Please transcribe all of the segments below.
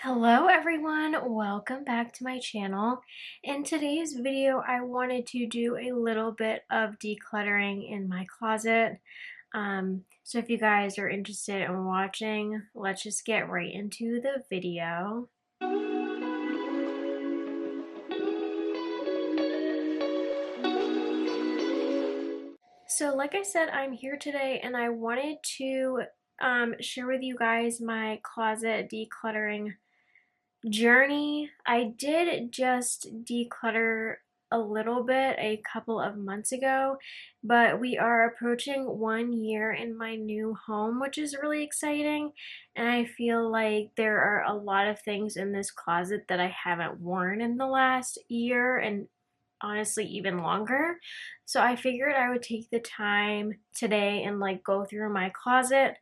Hello everyone, welcome back to my channel. In today's video, I wanted to do a little bit of decluttering in my closet. So if you guys are interested in watching, let's just get right into the video. So like I said, I'm here today and I wanted to share with you guys my closet decluttering journey. I did just declutter a little bit a couple of months ago, but we are approaching 1 year in my new home, which is really exciting. And I feel like there are a lot of things in this closet that I haven't worn in the last year and honestly even longer. So I figured I would take the time today and like go through my closet.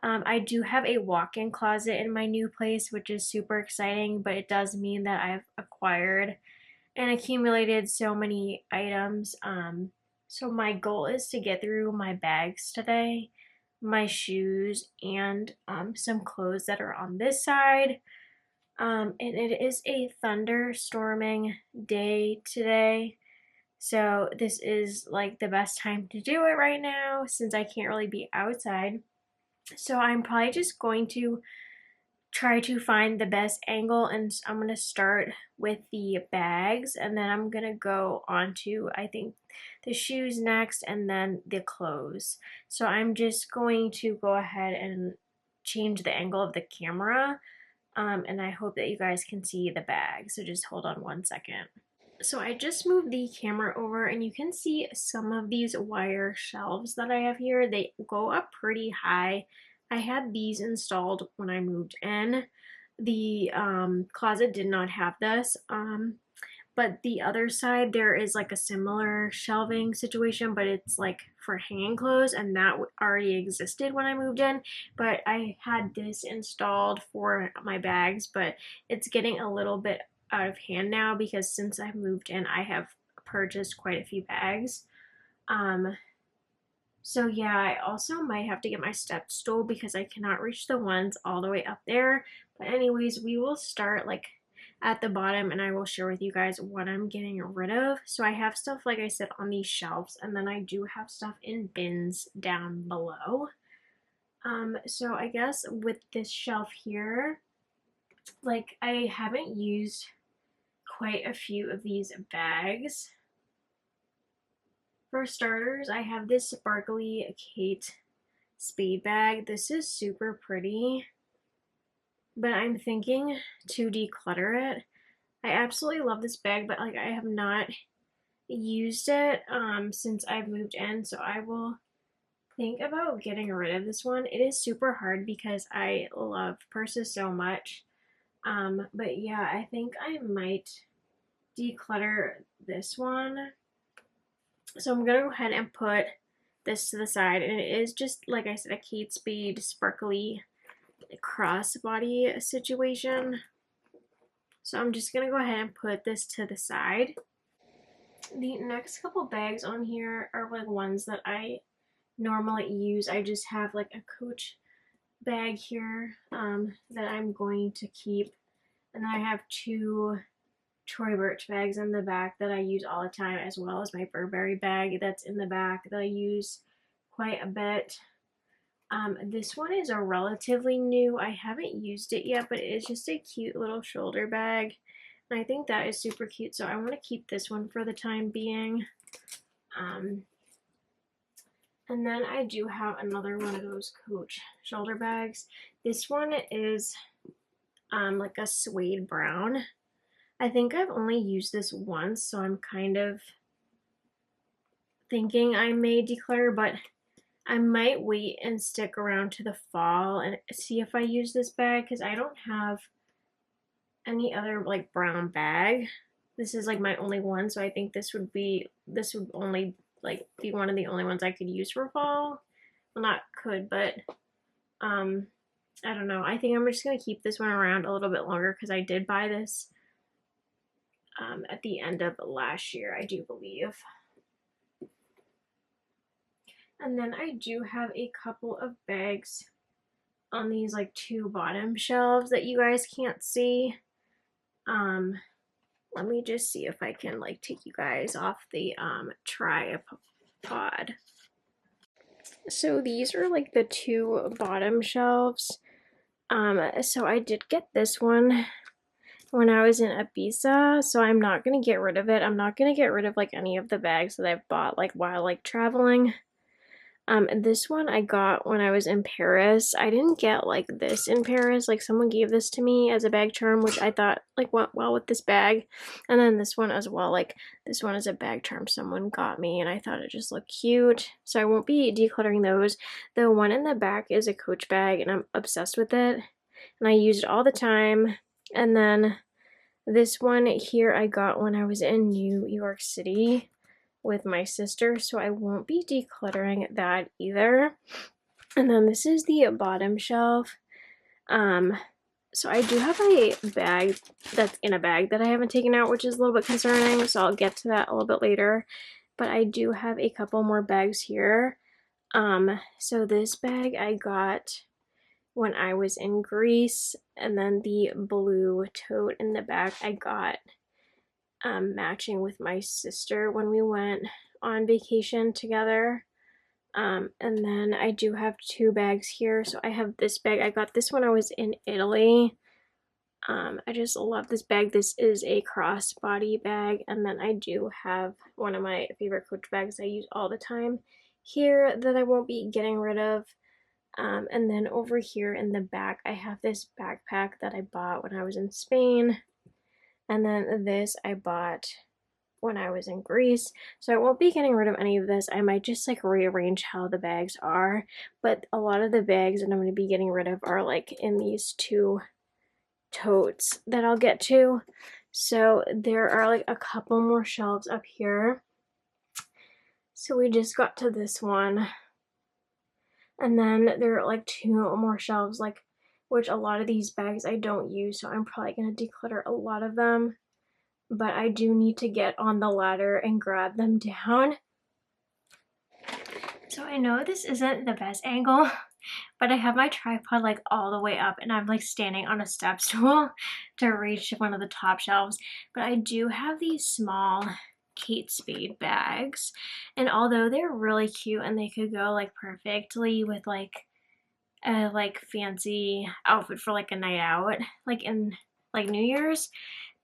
I do have a walk-in closet in my new place, which is super exciting, but it does mean that I've acquired and accumulated so many items. So my goal is to get through my bags today, my shoes, and some clothes that are on this side. And it is a thunderstorming day today. So this is like the best time to do it right now since I can't really be outside. So I'm probably just going to try to find the best angle, and I'm going to start with the bags and then I'm going to go on to I think the shoes next and then the clothes. So I'm just going to go ahead and change the angle of the camera, and I hope that you guys can see the bag. So just hold on 1 second. So I just moved the camera over and you can see some of these wire shelves that I have here. They go up pretty high. I had these installed when I moved in. The closet did not have this, but the other side there is like a similar shelving situation, but it's like for hanging clothes, and that already existed when I moved in. But I had this installed for my bags, but it's getting a little bit out of hand now because since I moved in, I have purchased quite a few bags. Um, so yeah, I also might have to get my step stool because I cannot reach the ones all the way up there. But anyways, we will start like at the bottom and I will share with you guys what I'm getting rid of. So I have stuff, like I said, on these shelves, and then I do have stuff in bins down below. So I guess with this shelf here, like I haven't used quite a few of these bags. For starters, I have this sparkly Kate spade bag. This is super pretty, but I'm thinking to declutter it. I absolutely love this bag, but like I have not used it since I've moved in, so I will think about getting rid of this one. It is super hard because I love purses so much. But yeah, I think I might declutter this one. So I'm gonna go ahead and put this to the side, and it is just like I said, a Kate Spade sparkly crossbody situation. So I'm just gonna go ahead and put this to the side. The next couple bags on here are like ones that I normally use. I just have like a Coach bag here that I'm going to keep, and then I have two Tory Burch bags in the back that I use all the time, as well as my Burberry bag that's in the back that I use quite a bit. This one is a relatively new. I haven't used it yet, but it is just a cute little shoulder bag. And I think that is super cute, so I want to keep this one for the time being. And then I do have another one of those Coach shoulder bags. This one is like a suede brown. I think I've only used this once, so I'm kind of thinking I may declutter, but I might wait and stick around to the fall and see if I use this bag because I don't have any other like brown bag. This is like my only one, so I think this would only like be one of the only ones I could use for fall. Well, not could, but I don't know. I think I'm just gonna keep this one around a little bit longer because I did buy this at the end of last year, I do believe. And then I do have a couple of bags on these like two bottom shelves that you guys can't see. Let me just see if I can like take you guys off the tripod. So these are like the two bottom shelves. So I did get this one when I was in Ibiza, so I'm not gonna get rid of it. I'm not gonna get rid of like any of the bags that I've bought like while like traveling. And this one I got when I was in Paris. I didn't get like this in Paris. Like someone gave this to me as a bag charm, which I thought like went well with this bag. And then this one as well. Like this one is a bag charm someone got me, and I thought it just looked cute. So I won't be decluttering those. The one in the back is a Coach bag, and I'm obsessed with it. And I use it all the time. And then this one here I got when I was in New York City with my sister, so I won't be decluttering that either. And then this is the bottom shelf. So I do have a bag that's in a bag that I haven't taken out, which is a little bit concerning, so I'll get to that a little bit later. But I do have a couple more bags here. So this bag I got when I was in Greece, and then the blue tote in the back I got matching with my sister when we went on vacation together. And then I do have two bags here. So I have this bag. I got this when I was in Italy. I just love this bag. This is a crossbody bag. And then I do have one of my favorite Coach bags I use all the time here that I won't be getting rid of. And then over here in the back, I have this backpack that I bought when I was in Spain. And then this I bought when I was in Greece. So I won't be getting rid of any of this. I might just like rearrange how the bags are. But a lot of the bags that I'm going to be getting rid of are like in these two totes that I'll get to. So there are like a couple more shelves up here. So we just got to this one. And then there are like two more shelves, like which a lot of these bags I don't use, so I'm probably going to declutter a lot of them. But I do need to get on the ladder and grab them down. So I know this isn't the best angle, but I have my tripod like all the way up, and I'm like standing on a step stool to reach one of the top shelves. But I do have these small Kate Spade bags, and although they're really cute and they could go like perfectly with like a like fancy outfit for like a night out, like in like New Year's,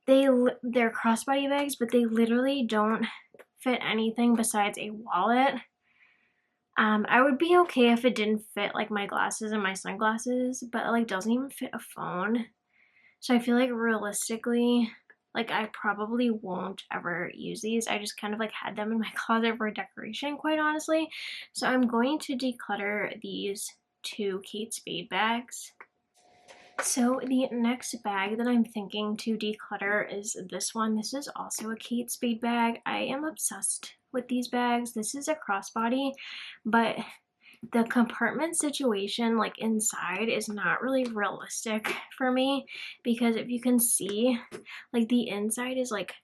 they're crossbody bags, but they literally don't fit anything besides a wallet. I would be okay if it didn't fit like my glasses and my sunglasses, but it like doesn't even fit a phone. So I feel like realistically, like I probably won't ever use these. I just kind of like had them in my closet for decoration, quite honestly. So I'm going to declutter these two Kate Spade bags. So the next bag that I'm thinking to declutter is this one. This is also a Kate Spade bag. I am obsessed with these bags. This is a crossbody, but the compartment situation like inside is not really realistic for me, because if you can see, like the inside is like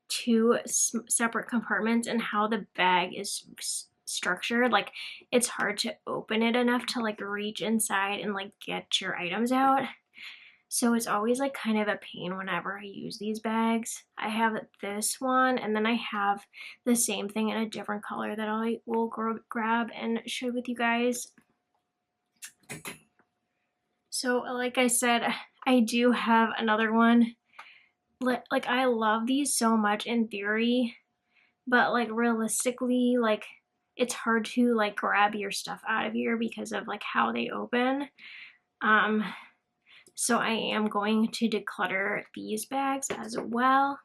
two separate compartments, and how the bag is structured, like it's hard to open it enough to like reach inside and like get your items out. So it's always like kind of a pain whenever I use these bags. I have this one, and then I have the same thing in a different color that I will grab and share with you guys. So like I said, I do have another one. Like I love these so much in theory, but like realistically, like it's hard to like grab your stuff out of here because of like how they open. So I am going to declutter these bags as well.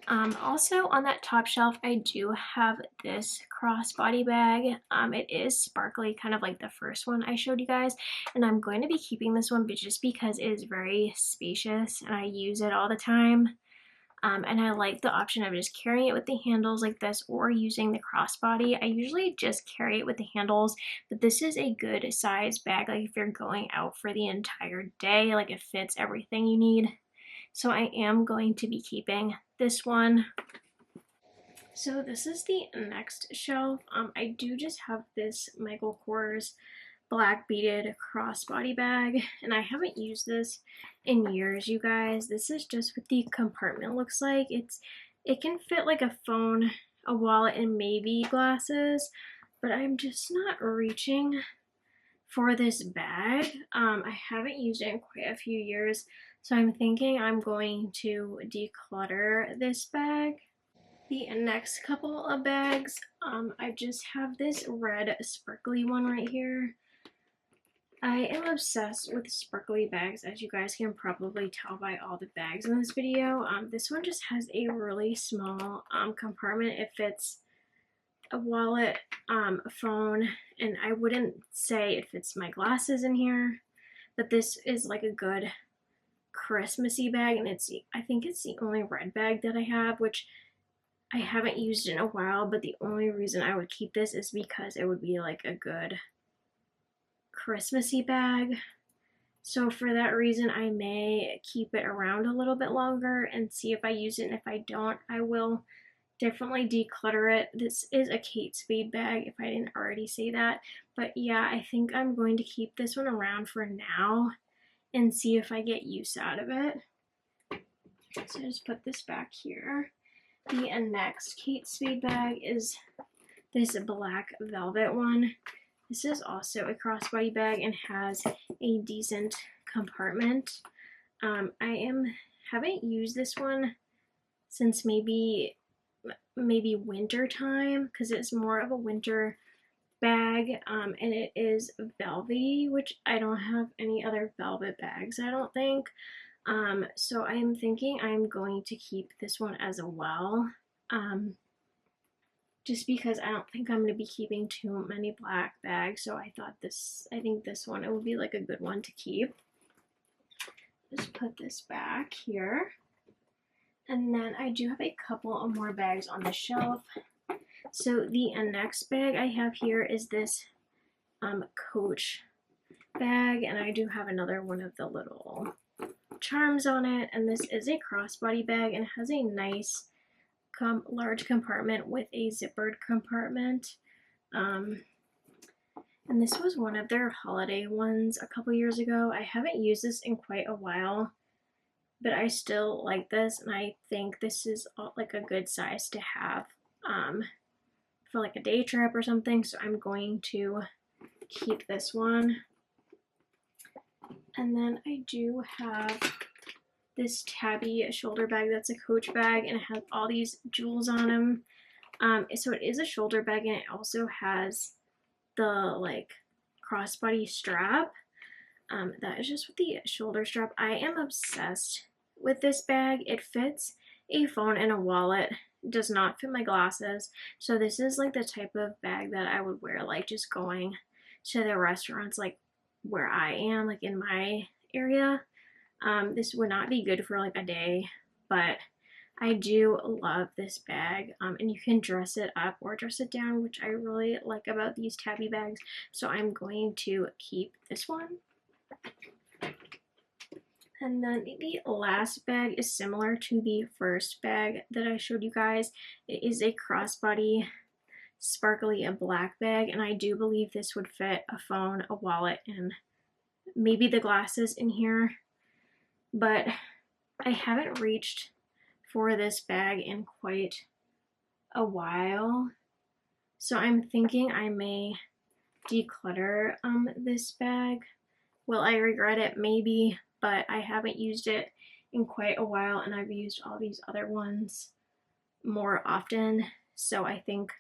Also on that top shelf, I do have this crossbody bag. It is sparkly, kind of like the first one I showed you guys, and I'm going to be keeping this one just because it is very spacious and I use it all the time. And I like the option of just carrying it with the handles like this or using the crossbody. I usually just carry it with the handles, but this is a good size bag, like if you're going out for the entire day, like it fits everything you need. So I am going to be keeping this one. So this is the next shelf. I do just have this Michael Kors black beaded crossbody bag, and I haven't used this in years, you guys. This is just what the compartment looks like. It can fit like a phone, a wallet, and maybe glasses, but I'm just not reaching for this bag. I haven't used it in quite a few years, so I'm thinking I'm going to declutter this bag. The next couple of bags, I just have this red sparkly one right here. I am obsessed with sparkly bags, as you guys can probably tell by all the bags in this video. This one just has a really small compartment. It fits a wallet, a phone, and I wouldn't say it fits my glasses in here, but this is like a good Christmassy bag, and I think it's the only red bag that I have, which I haven't used in a while, but the only reason I would keep this is because it would be like a good Christmassy bag. So for that reason, I may keep it around a little bit longer and see if I use it, and if I don't, I will definitely declutter it. This is a Kate Spade bag, if I didn't already say that. But yeah, I think I'm going to keep this one around for now and see if I get use out of it. So just put this back here. The next Kate Spade bag is this black velvet one. This is also a crossbody bag and has a decent compartment. I haven't used this one since maybe winter time, because it's more of a winter bag, and it is velvety, which I don't have any other velvet bags, I don't think. So I am thinking I'm going to keep this one as well, just because I don't think I'm going to be keeping too many black bags. So I think this one, it would be like a good one to keep. Just put this back here. And then I do have a couple of more bags on the shelf. So the next bag I have here is this Coach bag, and I do have another one of the little charms on it, and this is a crossbody bag and has a nice large compartment with a zippered compartment. And this was one of their holiday ones a couple years ago. I haven't used this in quite a while, but I still like this, and I think this is like a good size to have for like a day trip or something, so I'm going to keep this one. And then I do have this tabby shoulder bag that's a Coach bag, and it has all these jewels on them. So it is a shoulder bag, and it also has the like crossbody strap. That is just with the shoulder strap. I am obsessed with this bag. It fits a phone and a wallet. It does not fit my glasses. So this is like the type of bag that I would wear like just going to the restaurants like where I am, like in my area. This would not be good for like a day, but I do love this bag, and you can dress it up or dress it down, which I really like about these tabby bags. So I'm going to keep this one. And then the last bag is similar to the first bag that I showed you guys. It is a crossbody sparkly and black bag, and I do believe this would fit a phone, a wallet, and maybe the glasses in here. But I haven't reached for this bag in quite a while, so I'm thinking I may declutter this bag. Will I regret it? Maybe, but I haven't used it in quite a while, and I've used all these other ones more often, so I think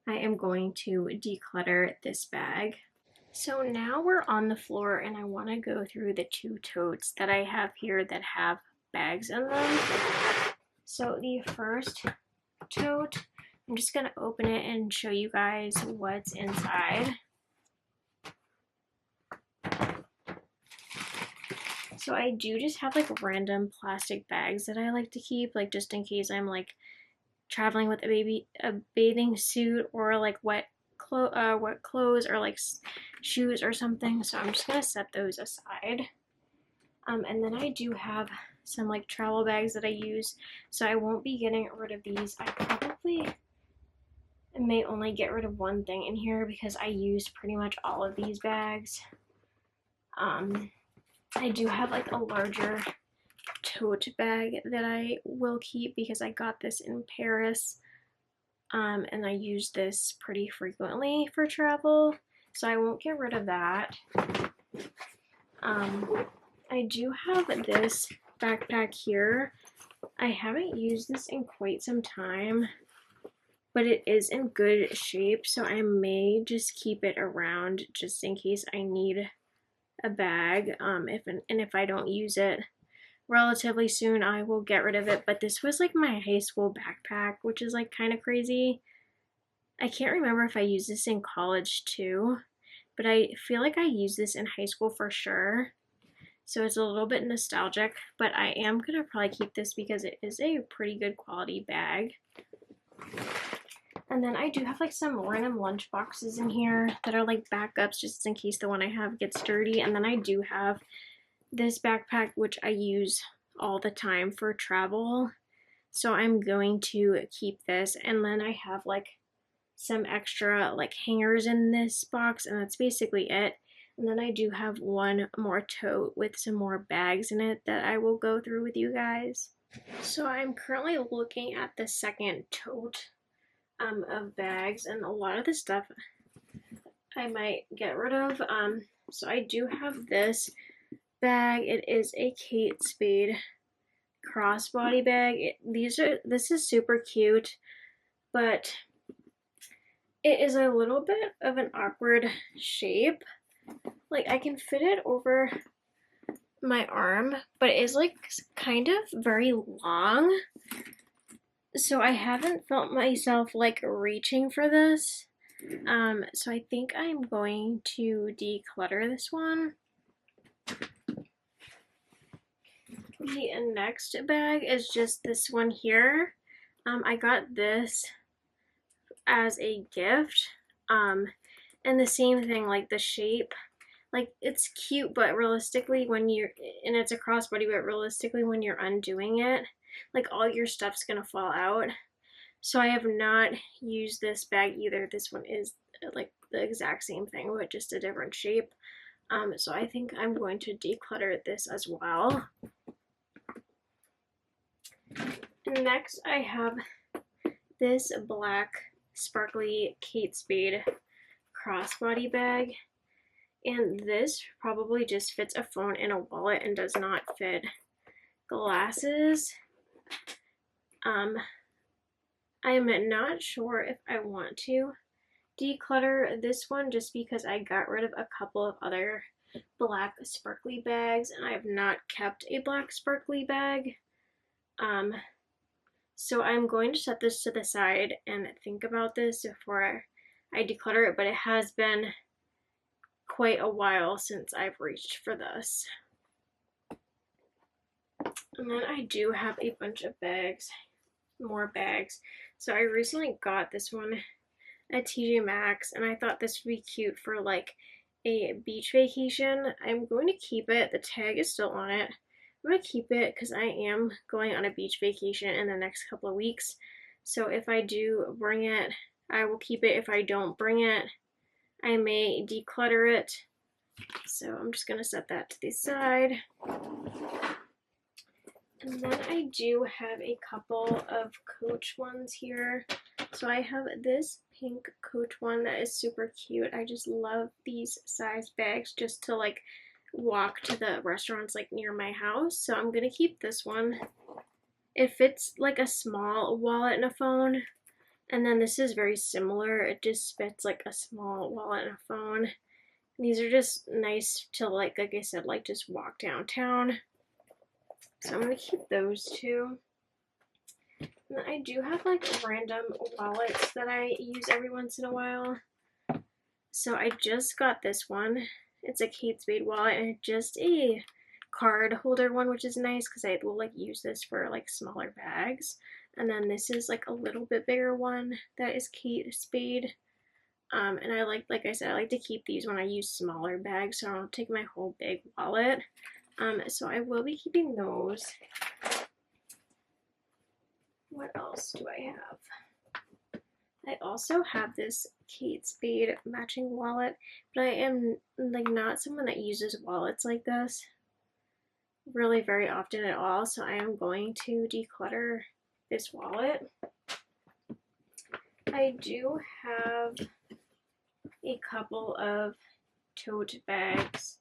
I am going to declutter this bag. So now we're on the floor, and I want to go through the two totes that I have here that have bags in them. So the first tote, I'm just going to open it and show you guys what's inside. So I do just have like random plastic bags that I like to keep, like just in case I'm like traveling with a bathing suit, or like wet clothes, or like shoes or something. So I'm just gonna set those aside. And then I do have some like travel bags that I use, so I won't be getting rid of these. I probably may only get rid of one thing in here because I used pretty much all of these bags. I do have like a larger tote bag that I will keep because I got this in Paris, and I use this pretty frequently for travel, so I won't get rid of that. I do have this backpack here. I haven't used this in quite some time, but it is in good shape, so I may just keep it around just in case I need a bag. If I don't use it relatively soon, I will get rid of it. But this was like my high school backpack, which is like kind of crazy. I can't remember if I used this in college too, but I feel like I used this in high school for sure. So it's a little bit nostalgic, but I am gonna probably keep this because it is a pretty good quality bag. And then I do have like some random lunch boxes in here that are like backups just in case the one I have gets dirty. And then I do have this backpack, which I use all the time for travel. So I'm going to keep this. And then I have like some extra like hangers in this box, and that's basically it. And then I do have one more tote with some more bags in it that I will go through with you guys. So I'm currently looking at the second tote of bags, and a lot of the stuff I might get rid of. So I do have this bag. It is a Kate Spade crossbody bag. This is super cute, but it is a little bit of an awkward shape. Like I can fit it over my arm, but it is like kind of very long. So I haven't felt myself like reaching for this. So I think I'm going to declutter this one. The next bag is just this one here. I got this as a gift. And the same thing, like the shape, like it's cute, but realistically and it's a crossbody, but realistically when you're undoing it, like all your stuff's gonna fall out. So I have not used this bag either. This one is like the exact same thing, but just a different shape. So I think I'm going to declutter this as well. And next I have this black sparkly Kate Spade crossbody bag. And this probably just fits a phone and a wallet and does not fit glasses. I am not sure if I want to declutter this one just because I got rid of a couple of other black sparkly bags and I have not kept a black sparkly bag. So I'm going to set this to the side and think about this before I declutter it, but it has been quite a while since I've reached for this. And then I do have a bunch of bags, more bags. So I recently got this one at TJ Maxx and I thought this would be cute for like a beach vacation. I'm going to keep it. The tag is still on it. I'm going to keep it because I am going on a beach vacation in the next couple of weeks. So if I do bring it, I will keep it. If I don't bring it, I may declutter it. So I'm just going to set that to the side. And then I do have a couple of Coach ones here. So I have this pink Coach one that is super cute. I just love these size bags just to like walk to the restaurants like near my house. So I'm gonna keep this one. It fits like a small wallet and a phone. And then this is very similar. It just fits like a small wallet and a phone. These are just nice to like I said, like just walk downtown. So I'm gonna keep those two. And then I do have like random wallets that I use every once in a while. So I just got this one. It's a Kate Spade wallet and it's just a card holder one, which is nice because I will like use this for like smaller bags. And then this is like a little bit bigger one that is Kate Spade. And I like I said, I like to keep these when I use smaller bags so I don't take my whole big wallet. So I will be keeping those. What else do I have? I also have this Kate Spade matching wallet, but I am like not someone that uses wallets like this really very often at all, so I am going to declutter this wallet. I do have a couple of tote bags.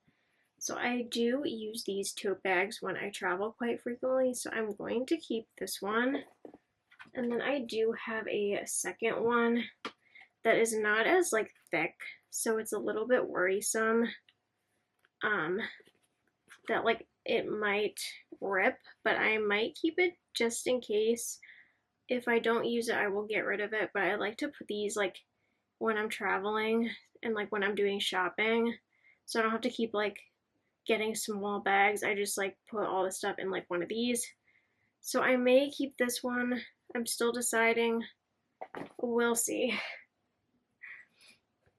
So I do use these tote bags when I travel quite frequently, so I'm going to keep this one. And then I do have a second one that is not as like thick, so it's a little bit worrisome that like it might rip, but I might keep it just in case. If I don't use it, I will get rid of it, but I like to put these like when I'm traveling and like when I'm doing shopping, so I don't have to keep like getting small bags. I just like put all the stuff in like one of these. So I may keep this one. I'm still deciding. We'll see.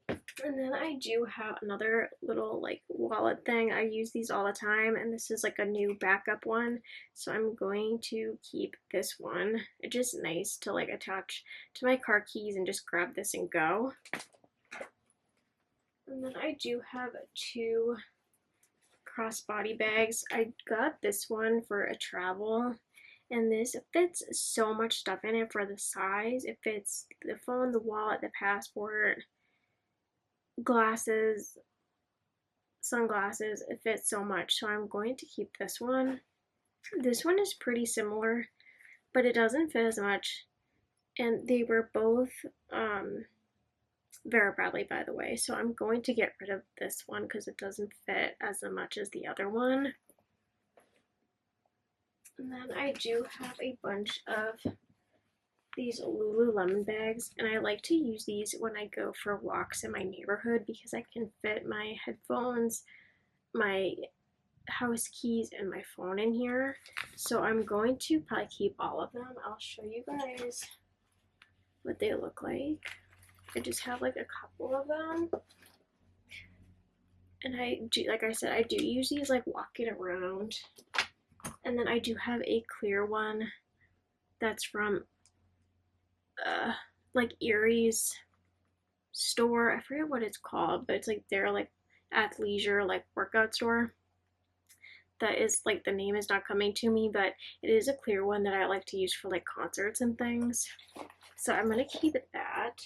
And then I do have another little like wallet thing. I use these all the time, and this is like a new backup one. So I'm going to keep this one. It's just nice to like attach to my car keys and just grab this and go. And then I do have two crossbody bags. I got this one for a travel, and this fits so much stuff in it for the size. It fits the phone, the wallet, the passport, glasses, sunglasses. It fits so much, so I'm going to keep this one. This one is pretty similar, but it doesn't fit as much, and they were both Vera Bradley, by the way, so I'm going to get rid of this one because it doesn't fit as much as the other one. And then I do have a bunch of these Lululemon bags, and I like to use these when I go for walks in my neighborhood because I can fit my headphones, my house keys, and my phone in here. So I'm going to probably keep all of them. I'll show you guys what they look like. I just have like a couple of them. And I do, like I said, I do use these like walking around. And then I do have a clear one that's from like Erie's store. I forget what it's called, but it's like their like athleisure like workout store. That is like, the name is not coming to me, but it is a clear one that I like to use for like concerts and things. So I'm gonna keep that.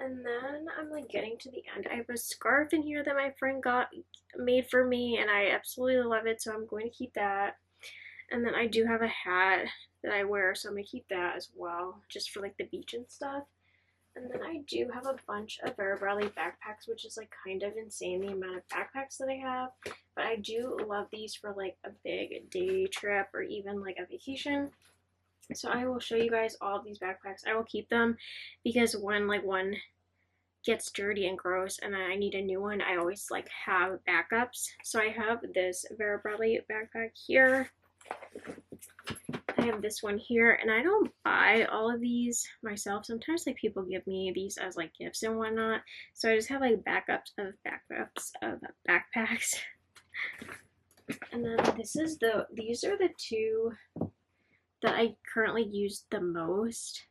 And then I'm like getting to the end. I have a scarf in here that my friend made for me, and I absolutely love it, so I'm going to keep that. And then I do have a hat that I wear, so I'm gonna keep that as well, just for like the beach and stuff. And then I do have a bunch of Vera Bradley backpacks, which is like kind of insane the amount of backpacks that I have. But I do love these for like a big day trip or even like a vacation. So I will show you guys all of these backpacks. I will keep them because when like one gets dirty and gross and I need a new one, I always like have backups. So I have this Vera Bradley backpack here. I have this one here, and I don't buy all of these myself. Sometimes like people give me these as like gifts and whatnot. So I just have like backups of backpacks. And then these are the two that I currently use the most.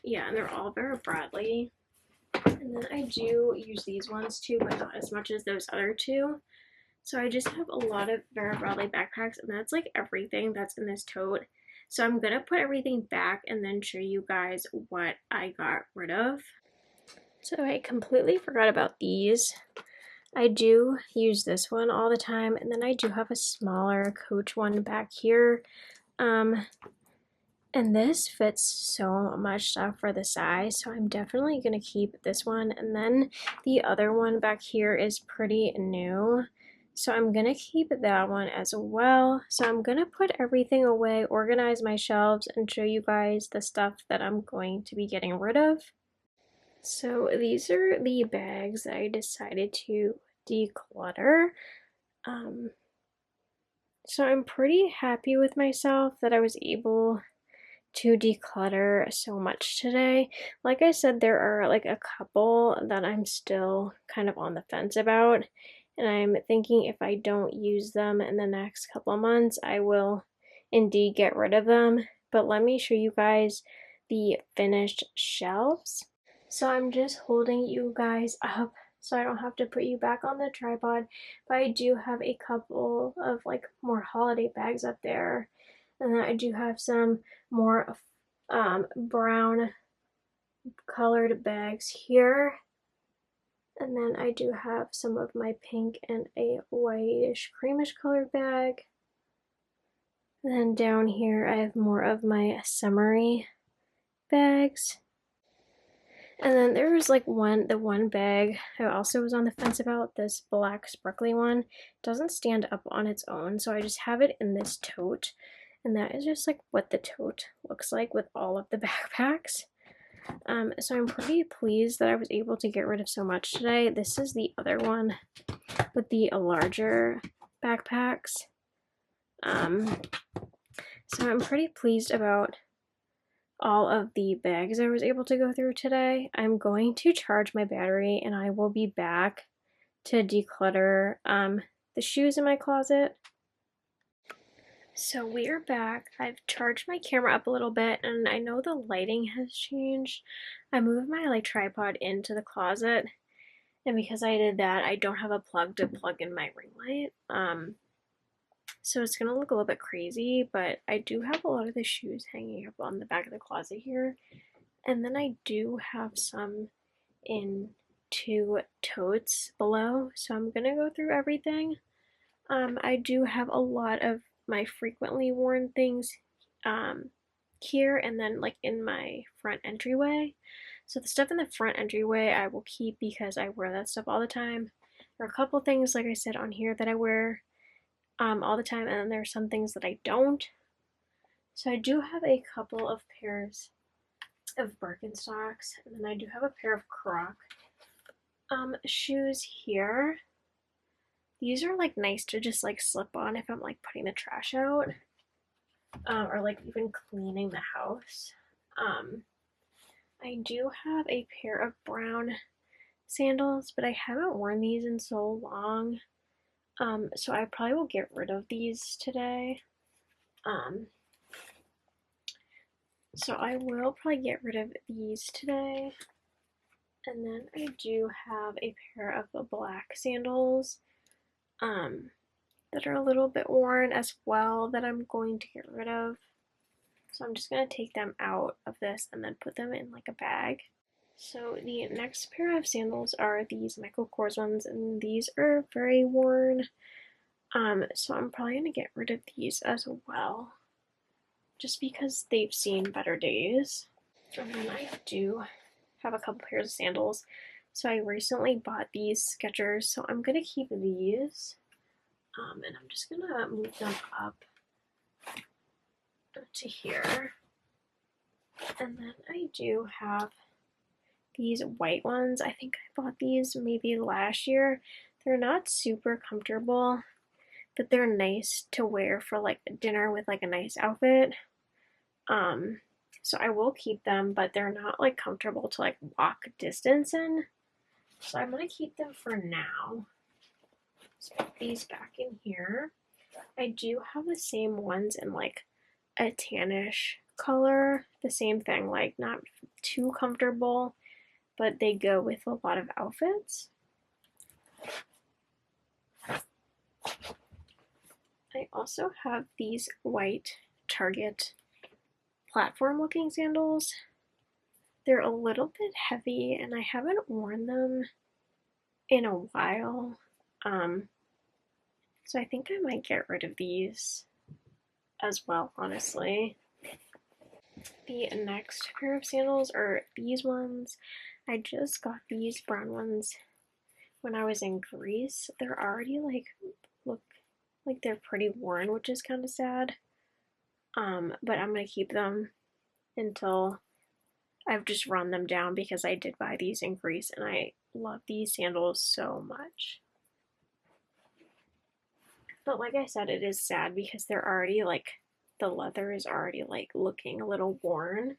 Yeah, and they're all Vera Bradley. And then I do use these ones too, but not as much as those other two. So I just have a lot of Vera Bradley backpacks, and that's like everything that's in this tote. So I'm gonna put everything back and then show you guys what I got rid of. So I completely forgot about these. I do use this one all the time, and then I do have a smaller Coach one back here. And this fits so much stuff for the size, so I'm definitely gonna keep this one. And then the other one back here is pretty new, so I'm gonna keep that one as well. So I'm gonna put everything away, organize my shelves, and show you guys the stuff that I'm going to be getting rid of. So these are the bags that I decided to declutter. So I'm pretty happy with myself that I was able to declutter so much today. Like I said, there are like a couple that I'm still kind of on the fence about, and I'm thinking if I don't use them in the next couple of months, I will indeed get rid of them. But let me show you guys the finished shelves. So I'm just holding you guys up so I don't have to put you back on the tripod, but I do have a couple of like more holiday bags up there, and then I do have some more brown colored bags here, and then I do have some of my pink and a whitish creamish colored bag. And then down here I have more of my summery bags. And then there was like the one bag I also was on the fence about, this black sparkly one. It doesn't stand up on its own, so I just have it in this tote. And that is just like what the tote looks like with all of the backpacks. So I'm pretty pleased that I was able to get rid of so much today. This is the other one with the larger backpacks. So I'm pretty pleased about all of the bags I was able to go through today. I'm going to charge my battery and I will be back to declutter the shoes in my closet. So we are back. I've charged my camera up a little bit and I know the lighting has changed. I moved my tripod into the closet, and because I did that, I don't have a plug to plug in my ring light. So it's gonna look a little bit crazy, but I do have a lot of the shoes hanging up on the back of the closet here. And then I do have some in two totes below, so I'm gonna go through everything. I do have a lot of my frequently worn things here, and then like in my front entryway. So the stuff in the front entryway I will keep because I wear that stuff all the time. There are a couple things, like I said, on here that I wear all the time, and then there are some things that I don't. So I do have a couple of pairs of Birkenstocks, and then I do have a pair of Croc shoes here. These are like nice to just like slip on if I'm like putting the trash out, or like even cleaning the house. I do have a pair of brown sandals, but I haven't worn these in so long. So I probably will get rid of these today. So I will probably get rid of these today. And then I do have a pair of black sandals that are a little bit worn as well that I'm going to get rid of. So I'm just going to take them out of this and then put them in like a bag. So the next pair of sandals are these Michael Kors ones, and these are very worn. So I'm probably going to get rid of these as well, just because they've seen better days. And then I do have a couple pairs of sandals. So I recently bought these Skechers, so I'm going to keep these. And I'm just going to move them up to here. And then I do have these white ones. I think I bought these maybe last year. They're not super comfortable, but they're nice to wear for like dinner with like a nice outfit. So I will keep them, but they're not like comfortable to like walk distance in. So I'm gonna keep them for now. Let's put these back in here. I do have the same ones in like a tannish color. The same thing, like not too comfortable, but they go with a lot of outfits. I also have these white Target platform looking sandals. They're a little bit heavy and I haven't worn them in a while. So I think I might get rid of these as well, honestly. The next pair of sandals are these ones. I just got these brown ones when I was in Greece. They're already like, look like they're pretty worn, which is kind of sad. But I'm gonna keep them until I've just run them down, because I did buy these in Greece and I love these sandals so much. But like I said, it is sad because they're already like, the leather is already like looking a little worn.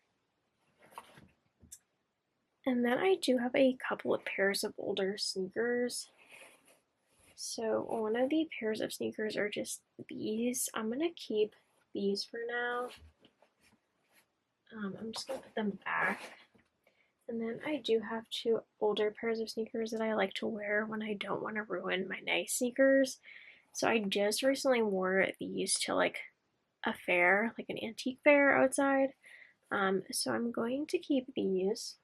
And then I do have a couple of pairs of older sneakers. So one of the pairs of sneakers are just these. I'm gonna keep these for now. I'm just gonna put them back. And then I do have two older pairs of sneakers that I like to wear when I don't want to ruin my nice sneakers. So I just recently wore these to like a fair, like an antique fair outside. So I'm going to keep these.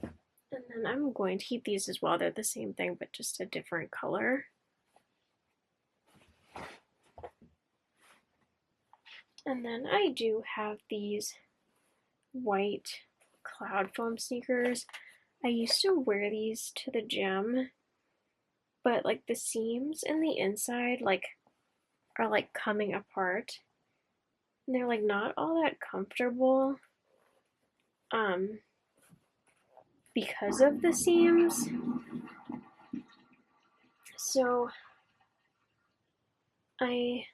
And then I'm going to keep these as well. They're the same thing, but just a different color. And then I do have these white cloud foam sneakers. I used to wear these to the gym, but like the seams in the inside like are like coming apart. And they're like not all that comfortable because of the seams. So I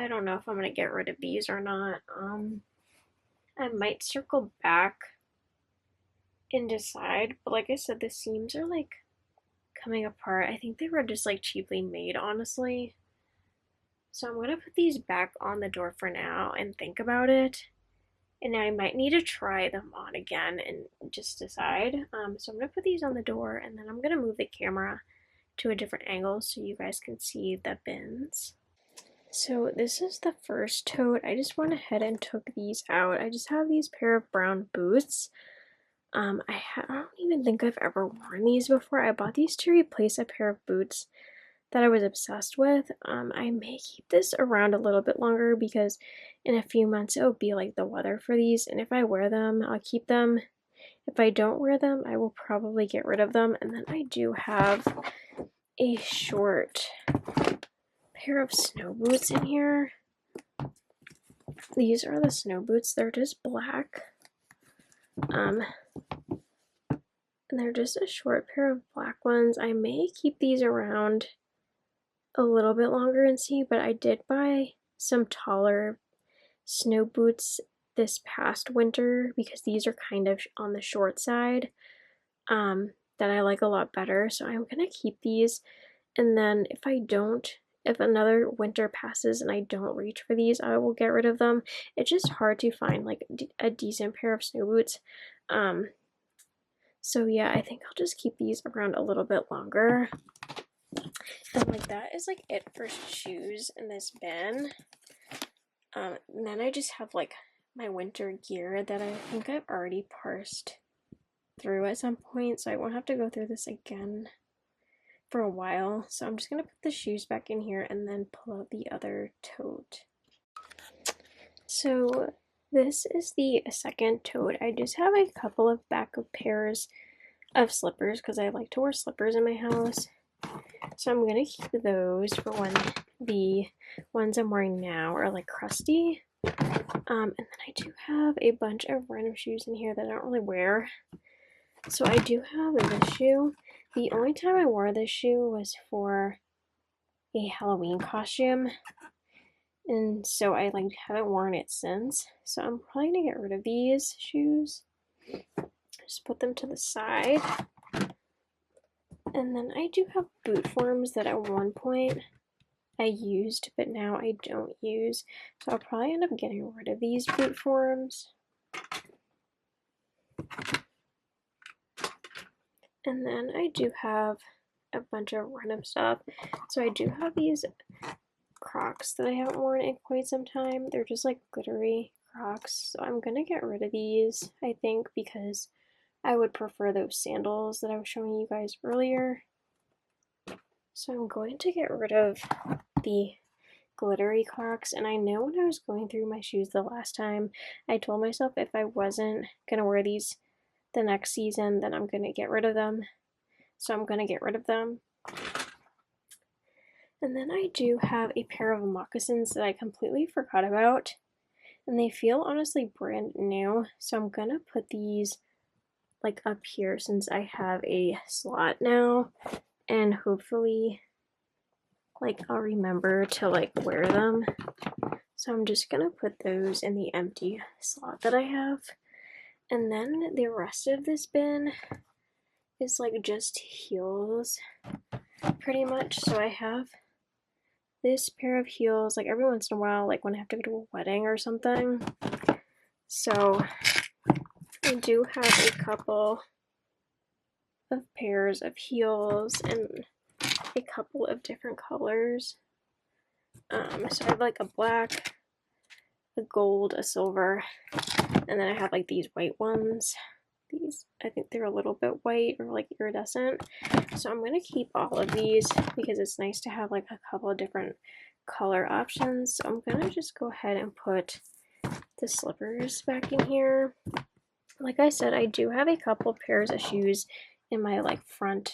don't know if I'm gonna get rid of these or not. I might circle back and decide, but like I said, the seams are like coming apart. I think they were just like cheaply made, honestly. So I'm gonna put these back on the door for now and think about it. And I might need to try them on again and just decide. So I'm gonna put these on the door, and then I'm gonna move the camera to a different angle so you guys can see the bins. So this is the first tote. I just went ahead and took these out. I just have these pair of brown boots. I don't even think I've ever worn these before. I bought these to replace a pair of boots that I was obsessed with. I may keep this around a little bit longer because in a few months it'll be like the weather for these, and if I wear them, I'll keep them. If I don't wear them, I will probably get rid of them. And then I do have a short pair of snow boots in here. These are the snow boots. They're just black. And they're just a short pair of black ones. I may keep these around a little bit longer and see, but I did buy some taller snow boots this past winter because these are kind of on the short side that I like a lot better. So I'm gonna keep these, and then if another winter passes and I don't reach for these, I will get rid of them. It's just hard to find like a decent pair of snow boots. So yeah, I think I'll just keep these around a little bit longer. And like that is like it for shoes in this bin. And then I just have like my winter gear that I think I've already parsed through at some point, so I won't have to go through this again for a while. So I'm just gonna put the shoes back in here and then pull out the other tote. So this is the second tote. I just have a couple of backup pairs of slippers because I like to wear slippers in my house. So I'm gonna keep those for when the ones I'm wearing now are like crusty. And then I do have a bunch of random shoes in here that I don't really wear. So I do have this shoe. The only time I wore this shoe was for a Halloween costume, and so I like haven't worn it since. So I'm probably gonna get rid of these shoes. Just put them to the side. And then I do have boot forms that at one point I used, but now I don't use. So I'll probably end up getting rid of these boot forms. And then I do have a bunch of random stuff. So I do have these Crocs that I haven't worn in quite some time. They're just like glittery Crocs. So I'm gonna get rid of these, I think, because I would prefer those sandals that I was showing you guys earlier. So I'm going to get rid of the glittery Crocs, and I know when I was going through my shoes the last time, I told myself if I wasn't gonna wear these the next season, then I'm gonna get rid of them. So I'm gonna get rid of them. And then I do have a pair of moccasins that I completely forgot about, and they feel honestly brand new. So I'm gonna put these like up here since I have a slot now, and hopefully like I'll remember to like wear them. So I'm just gonna put those in the empty slot that I have. And then the rest of this bin is like just heels pretty much. So I have this pair of heels like every once in a while, like when I have to go to a wedding or something. So I do have a couple of pairs of heels and a couple of different colors. So I have like a black, a gold, a silver, and then I have like these white ones. These, I think they're a little bit white or like iridescent. So I'm going to keep all of these because it's nice to have like a couple of different color options. So I'm going to just go ahead and put the slippers back in here. Like I said, I do have a couple pairs of shoes in my like front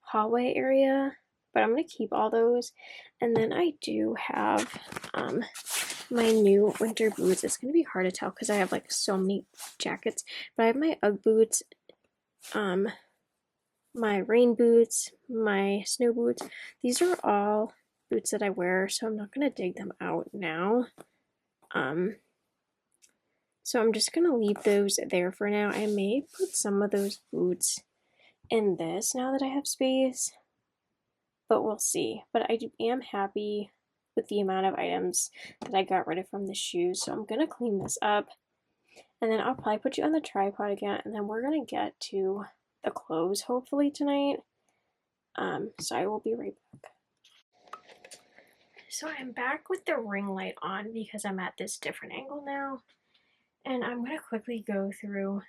hallway area, but I'm going to keep all those. And then I do have my new winter boots. It's going to be hard to tell because I have like so many jackets, but I have my UGG boots, my rain boots, my snow boots. These are all boots that I wear, so I'm not going to dig them out now. So I'm just going to leave those there for now. I may put some of those boots in this now that I have space, but we'll see. But I am happy with the amount of items that I got rid of from the shoes, so I'm going to clean this up. And then I'll probably put you on the tripod again, and then we're going to get to the clothes hopefully tonight. So I will be right back. So I'm back with the ring light on because I'm at this different angle now. And I'm going to quickly go through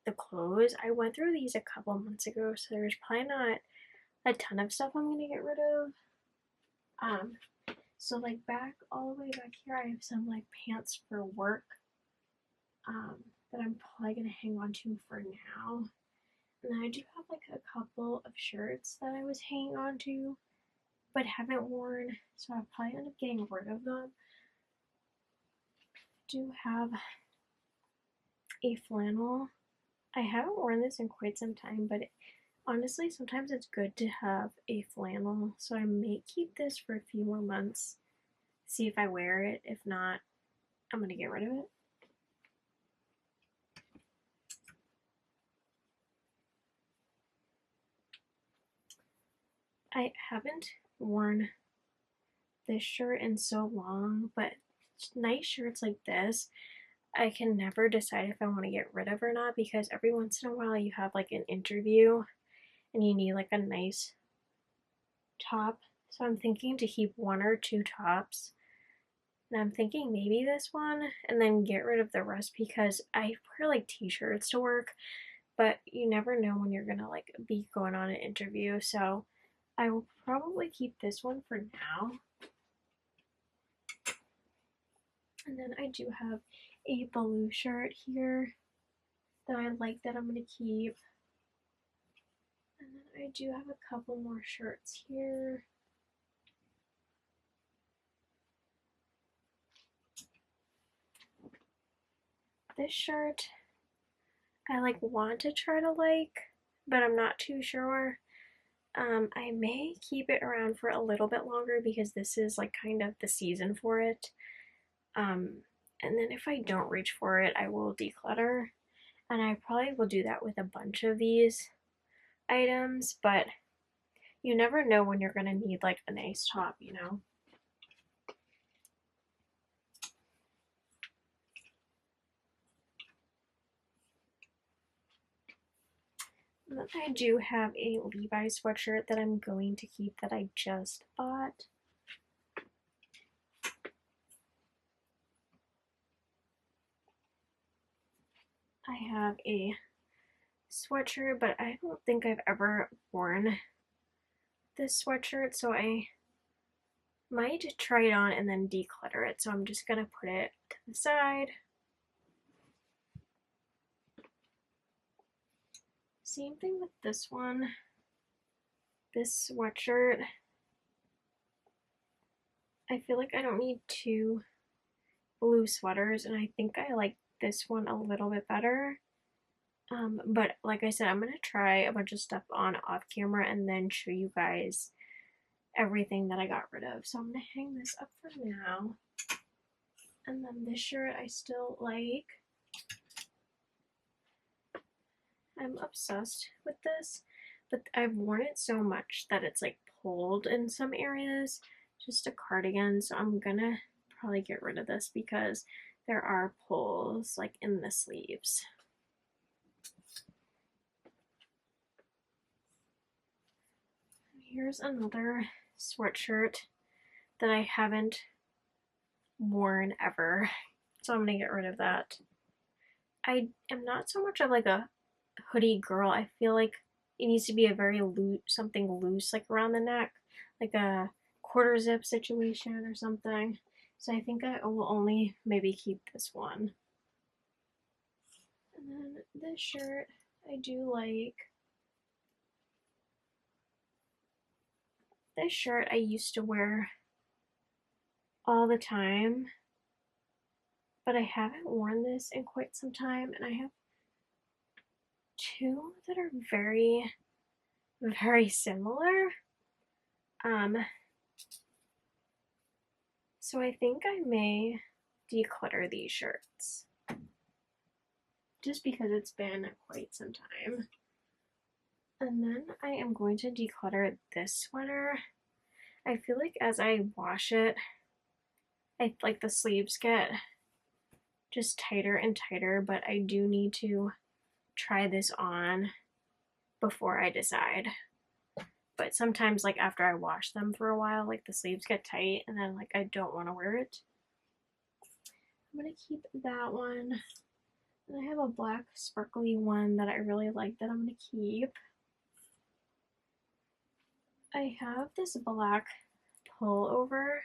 the clothes. I went through these a couple months ago, so there's probably not a ton of stuff I'm going to get rid of. So like back all the way back here, I have some like pants for work that I'm probably going to hang on to for now. And then I do have like a couple of shirts that I was hanging on to but haven't worn, so I'll probably end up getting rid of them. I do have a flannel. I haven't worn this in quite some time, but honestly, sometimes it's good to have a flannel, so I may keep this for a few more months, see if I wear it. If not, I'm going to get rid of it. I haven't worn this shirt in so long, but nice shirts like this, I can never decide if I want to get rid of or not because every once in a while you have like an interview and you need like a nice top. So I'm thinking to keep one or two tops. And I'm thinking maybe this one and then get rid of the rest because I wear like t-shirts to work, but you never know when you're gonna like be going on an interview. So I will probably keep this one for now. And then I do have a blue shirt here that I like that I'm going to keep. And then I do have a couple more shirts here. This shirt I like want to try to like, but I'm not too sure. I may keep it around for a little bit longer because this is like kind of the season for it. And then if I don't reach for it, I will declutter. And I probably will do that with a bunch of these items, but you never know when you're going to need like a nice top, you know? And then I do have a Levi's sweatshirt that I'm going to keep that I just bought. I have a sweatshirt, but I don't think I've ever worn this sweatshirt, so I might try it on and then declutter it. So I'm just gonna put it to the side. Same thing with this one. This sweatshirt, I feel like I don't need two blue sweaters, and I think I like this one a little bit better. But like I said, I'm gonna try a bunch of stuff on off camera and then show you guys everything that I got rid of. So I'm gonna hang this up for now. And then this shirt I still like. I'm obsessed with this, but I've worn it so much that it's like pulled in some areas. just a cardigan, so I'm gonna probably get rid of this because there are pulls like in the sleeves. Here's another sweatshirt that I haven't worn ever, so I'm gonna get rid of that. I am not so much of like a hoodie girl. I feel like it needs to be a very loose, something loose like around the neck, like a quarter zip situation or something. So I think I will only maybe keep this one. And then this shirt I do like. This shirt I used to wear all the time, but I haven't worn this in quite some time, and I have two that are very, very similar. So I think I may declutter these shirts just because it's been quite some time. And then I am going to declutter this sweater. I feel like as I wash it, I like the sleeves get just tighter and tighter, but I do need to try this on before I decide. But sometimes like after I wash them for a while, like the sleeves get tight and then like I don't want to wear it. I'm gonna keep that one. And I have a black sparkly one that I really like that I'm gonna keep. I have this black pullover.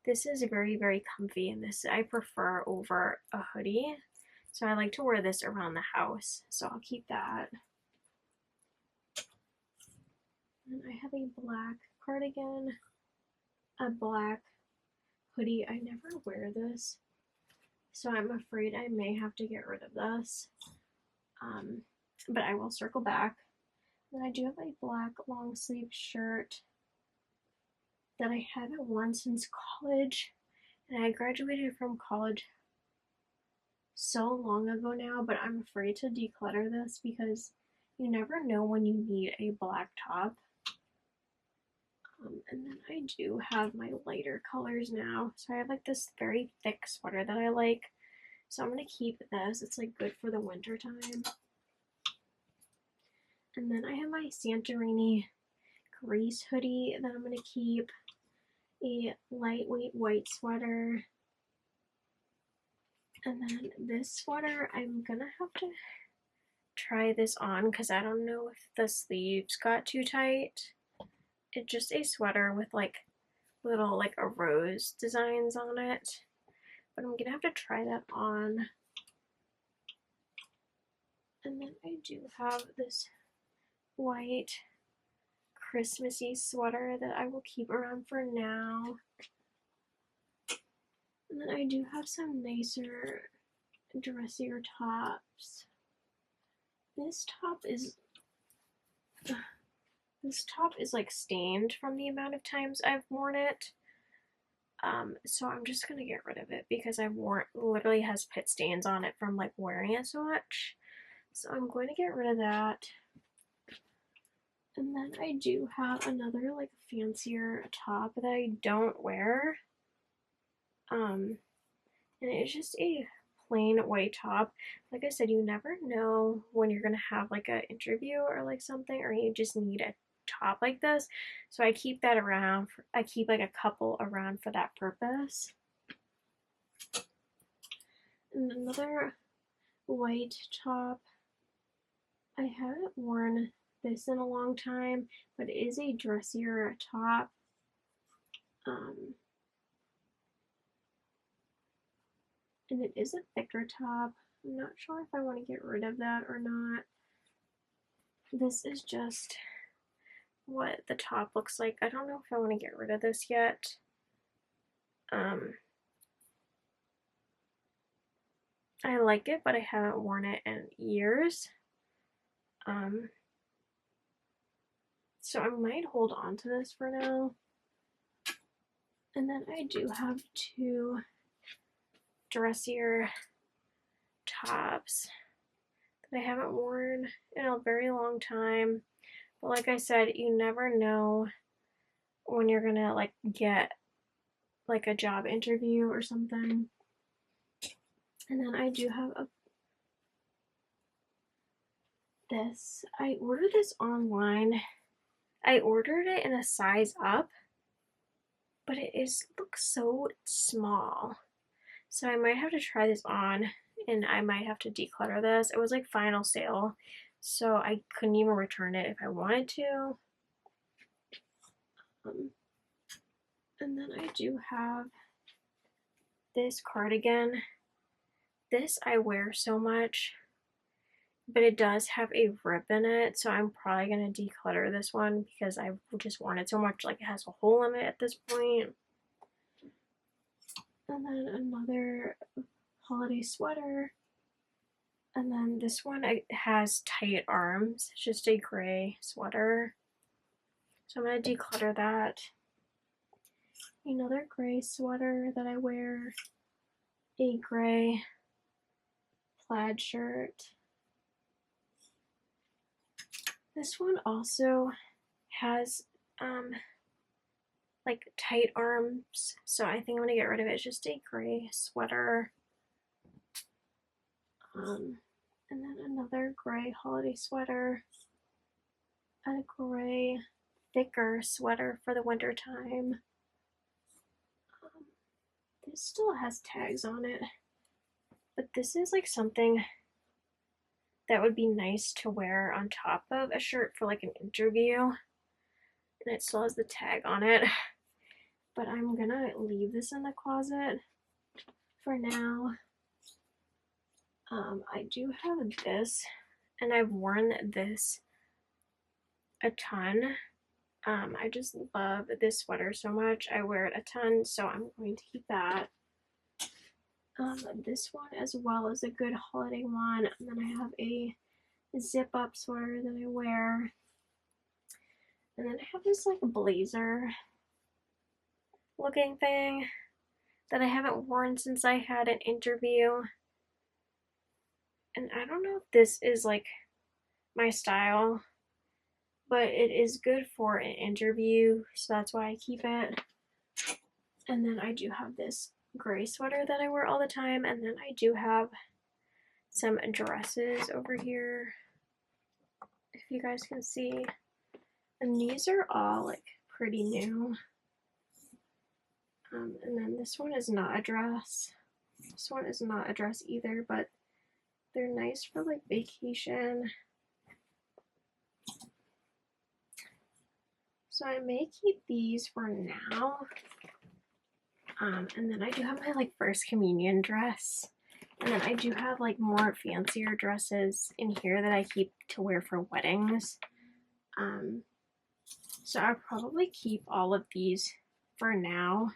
This is very, very comfy, and this I prefer over a hoodie. So I like to wear this around the house, so I'll keep that. And I have a black cardigan, a black hoodie. I never wear this, so I'm afraid I may have to get rid of this. But I will circle back. And I do have a black long sleeve shirt that I haven't worn since college. And I graduated from college so long ago now, but I'm afraid to declutter this because you never know when you need a black top. And then I do have my lighter colors now. So I have like this very thick sweater that I like. So I'm going to keep this. It's like good for the winter time. And then I have my Santorini Grease hoodie that I'm going to keep. A lightweight white sweater. And then this sweater, I'm going to have to try this on because I don't know if the sleeves got too tight. It's just a sweater with like little like a rose designs on it. But I'm going to have to try that on. And then I do have this white Christmassy sweater that I will keep around for now. And then I do have some nicer, dressier tops. This top is like stained from the amount of times I've worn it. So I'm just gonna get rid of it because literally has pit stains on it from like wearing it so much. So I'm going to get rid of that. And then I do have another like fancier top that I don't wear. And it's just a plain white top. Like I said, you never know when you're gonna have like an interview or like something, or you just need a top like this. So I keep that around. I keep like a couple around for that purpose. And another white top. I haven't worn this in a long time, but it is a dressier top. And it is a thicker top. I'm not sure if I want to get rid of that or not. This is just what the top looks like. I don't know if I want to get rid of this yet. I like it, but I haven't worn it in years. So I might hold on to this for now. And then I do have two dressier tops that I haven't worn in a very long time. But like I said, you never know when you're gonna like get like a job interview or something. And then I do have this. I ordered this online. I ordered it in a size up, but it looks so small. So I might have to try this on, and I might have to declutter this. It was like final sale, so I couldn't even return it if I wanted to. And then I do have this cardigan. This I wear so much, but it does have a rip in it, so I'm probably going to declutter this one because I just worn it so much, like it has a hole in it at this point. And then another holiday sweater. And then this one has tight arms. It's just a gray sweater. So I'm going to declutter that. Another gray sweater that I wear. A gray plaid shirt. This one also has like tight arms, so I think I'm gonna get rid of it. It's just a gray sweater. And then another gray holiday sweater and a gray thicker sweater for the winter time. This still has tags on it, but this is like something that would be nice to wear on top of a shirt for like an interview, and it still has the tag on it. But I'm gonna leave this in the closet for now. I do have this, and I've worn this a ton. I just love this sweater so much. I wear it a ton, so I'm going to keep that. This one as well is a good holiday one. And then I have a zip-up sweater that I wear. And then I have this like blazer looking thing that I haven't worn since I had an interview. And I don't know if this is like my style, but it is good for an interview, so that's why I keep it. And then I do have this gray sweater that I wear all the time, and then I do have some dresses over here, if you guys can see. And these are all like pretty new. And then this one is not a dress. This one is not a dress either, but they're nice for like vacation. So I may keep these for now. And then I do have my like first communion dress. And then I do have like more fancier dresses in here that I keep to wear for weddings. So I'll probably keep all of these for now.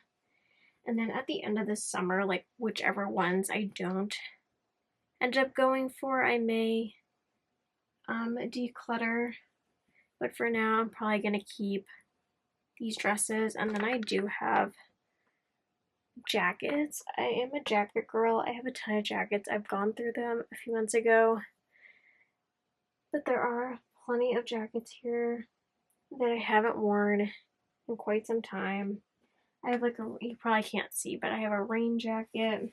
And then at the end of the summer, like whichever ones I don't end up going for, I may declutter. But for now, I'm probably going to keep these dresses. And then I do have jackets. I am a jacket girl. I have a ton of jackets. I've gone through them a few months ago. But there are plenty of jackets here that I haven't worn in quite some time. I have like you probably can't see, but I have a rain jacket.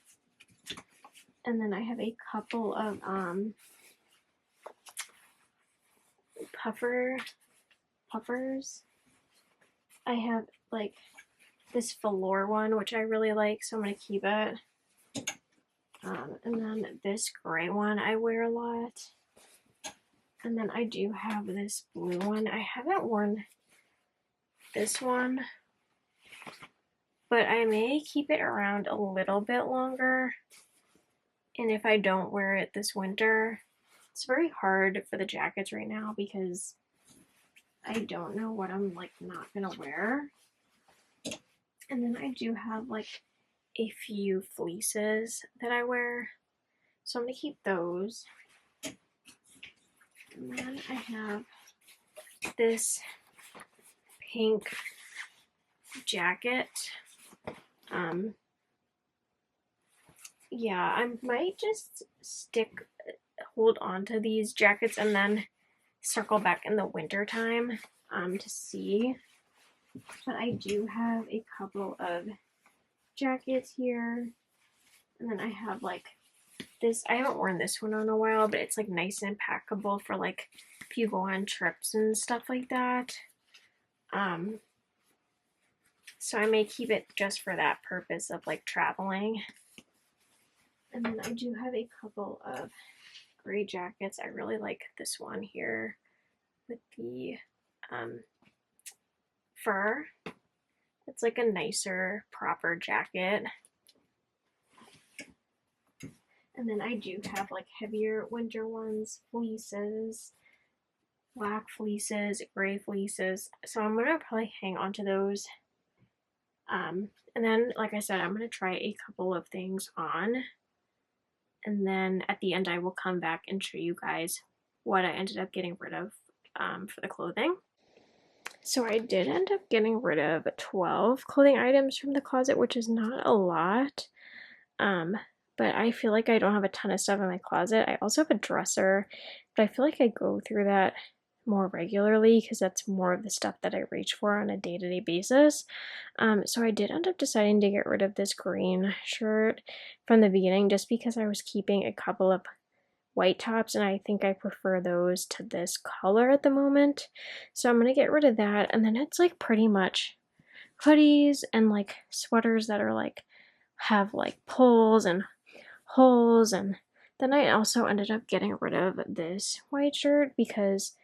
And then I have a couple of puffers. I have like this velour one, which I really like, so I'm gonna keep it. And then this gray one I wear a lot. And then I do have this blue one. I haven't worn this one, but I may keep it around a little bit longer. And if I don't wear it this winter, it's very hard for the jackets right now because I don't know what I'm like not gonna wear. And then I do have like a few fleeces that I wear, so I'm gonna keep those. And then I have this pink jacket. Yeah, I might just hold on to these jackets and then circle back in the winter time to see. But I do have a couple of jackets here. And then I have like this. I haven't worn this one in a while, but it's like nice and packable for like if you go on trips and stuff like that. So I may keep it just for that purpose of like traveling. And then I do have a couple of gray jackets. I really like this one here with the fur. It's like a nicer, proper jacket. And then I do have like heavier winter ones, fleeces, black fleeces, gray fleeces. So I'm gonna probably hang on to those. And then, like I said, I'm gonna try a couple of things on. And then at the end, I will come back and show you guys what I ended up getting rid of for the clothing. So I did end up getting rid of 12 clothing items from the closet, which is not a lot. But I feel like I don't have a ton of stuff in my closet. I also have a dresser, but I feel like I go through that more regularly because that's more of the stuff that I reach for on a day-to-day basis. So I did end up deciding to get rid of this green shirt from the beginning just because I was keeping a couple of white tops and I think I prefer those to this color at the moment. So I'm gonna get rid of that, and then it's like pretty much hoodies and like sweaters that are like have like pulls and holes. And then I also ended up getting rid of this white shirt because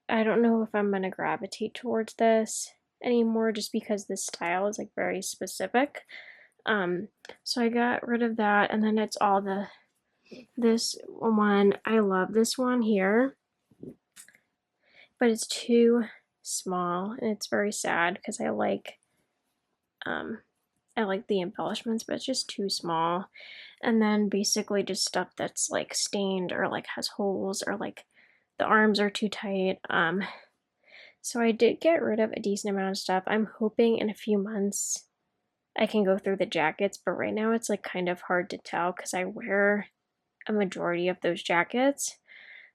I don't know if I'm gonna gravitate towards this anymore just because this style is like very specific. So I got rid of that, and then it's all this one. I love this one here, but it's too small and it's very sad because I like the embellishments, but it's just too small. And then basically just stuff that's like stained or like has holes or like the arms are too tight. So I did get rid of a decent amount of stuff. I'm hoping in a few months I can go through the jackets, but right now it's like kind of hard to tell because I wear a majority of those jackets.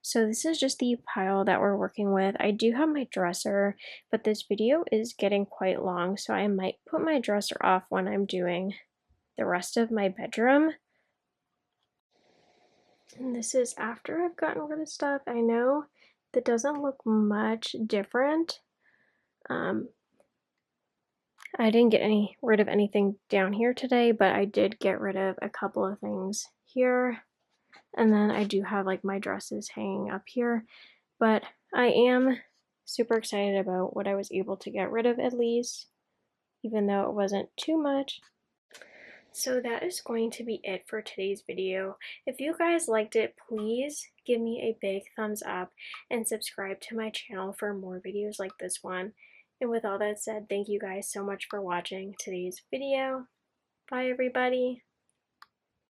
So this is just the pile that we're working with. I do have my dresser, but this video is getting quite long, so I might put my dresser off when I'm doing the rest of my bedroom. And this is after I've gotten rid of stuff. I know that doesn't look much different. I didn't get rid of anything down here today, but I did get rid of a couple of things here. And then I do have like my dresses hanging up here, but I am super excited about what I was able to get rid of at least, even though it wasn't too much. So that is going to be it for today's video. If you guys liked it, please give me a big thumbs up and subscribe to my channel for more videos like this one. And with all that said, thank you guys so much for watching today's video. Bye everybody.